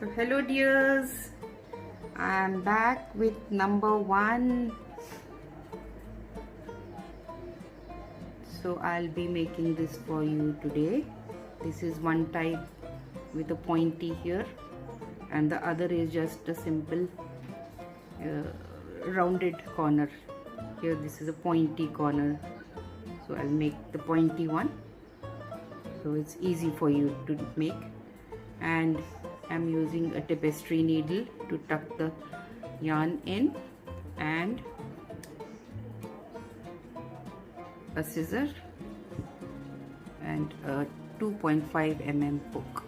So hello dears, I am back with number 1. So I'll be making this for you today. This is one type with a pointy here, and the other is just a simple rounded corner. Here this is a pointy corner, so I'll make the pointy one, so it's easy for you to make. And I'm using a tapestry needle to tuck the yarn in, and a scissor and a 2.5 mm hook.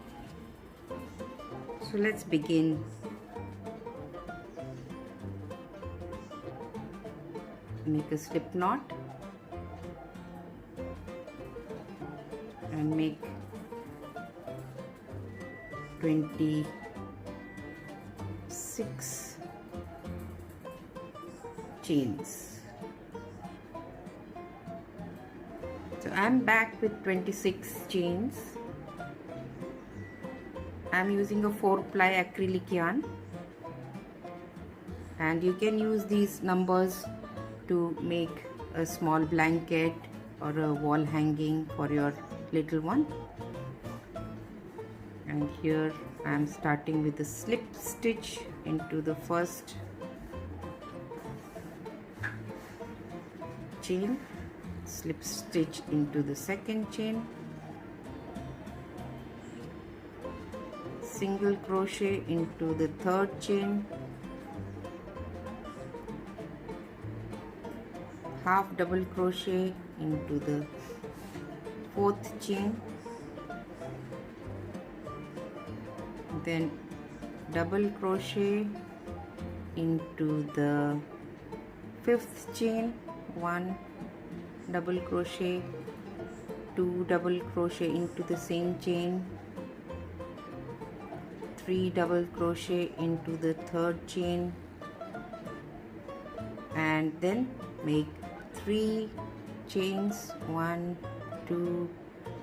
So let's begin. Make a slip knot and make 26 chains. So I'm back with 26 chains. I'm using a 4-ply acrylic yarn, and you can use these numbers to make a small blanket or a wall hanging for your little one. And here I am starting with a slip stitch into the first chain, slip stitch into the second chain, single crochet into the third chain, half double crochet into the fourth chain, then double crochet into the fifth chain, 1 double crochet, 2 double crochet into the same chain, 3 double crochet into the third chain, and then make 3 chains, 1 2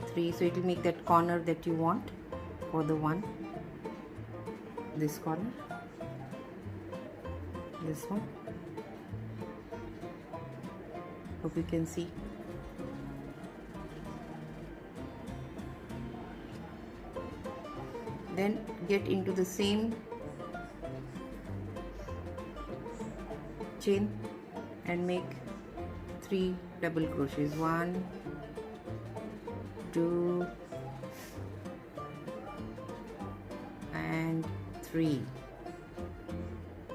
3, so it will make that corner that you want for the one, this corner, this one. Hope you can see. Then get into the same chain and make 3 double crochets, 1 2 and 3,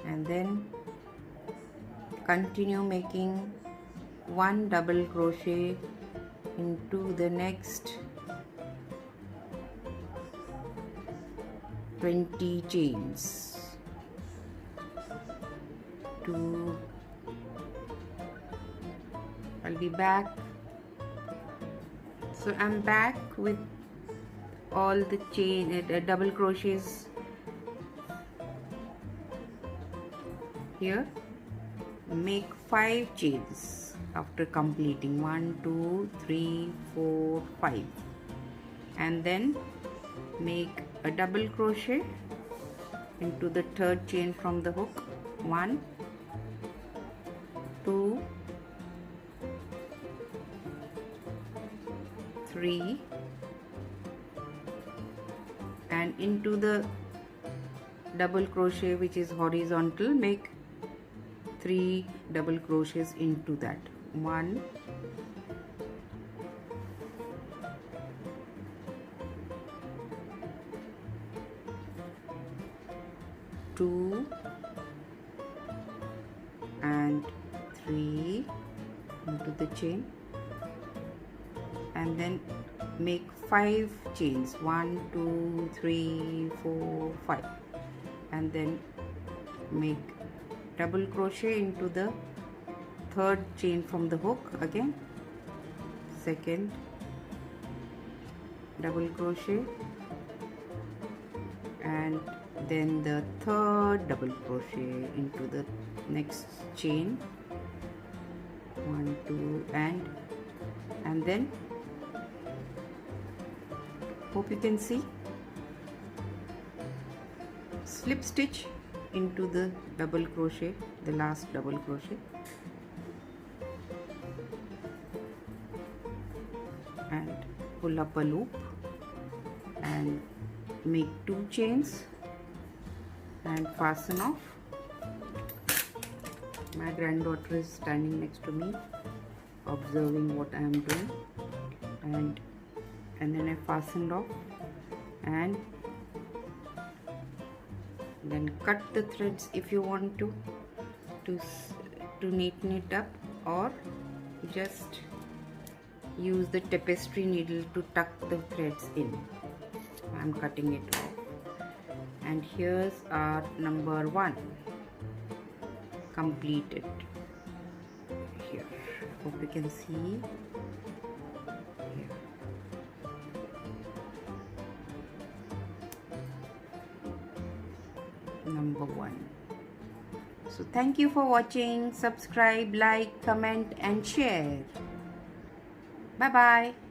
and then continue making 1 double crochet into the next 20 chains. 2, I'll be back. So I'm back with all the chain double crochets here. Make 5 chains after completing 1 2 3 4 5, and then make a double crochet into the third chain from the hook, 1 2 3, and into the double crochet which is horizontal, make 3 double crochets into that, 1 2 and 3 into the chain, and then make 5 chains, 1 2 3 4 5, and then make double crochet into the third chain from the hook, again second double crochet, and then the third double crochet into the next chain, 1 2, and then hope you can see slip stitch into the double crochet, the last double crochet, and pull up a loop and make 2 chains and fasten off. My granddaughter is standing next to me observing what I am doing, and then I fastened off, and then cut the threads if you want to neaten it up, or just use the tapestry needle to tuck the threads in. I'm cutting it off, and here's our number 1 completed. Here, hope you can see. Here. Number 1. So thank you for watching. Subscribe, like, comment and share. Bye bye.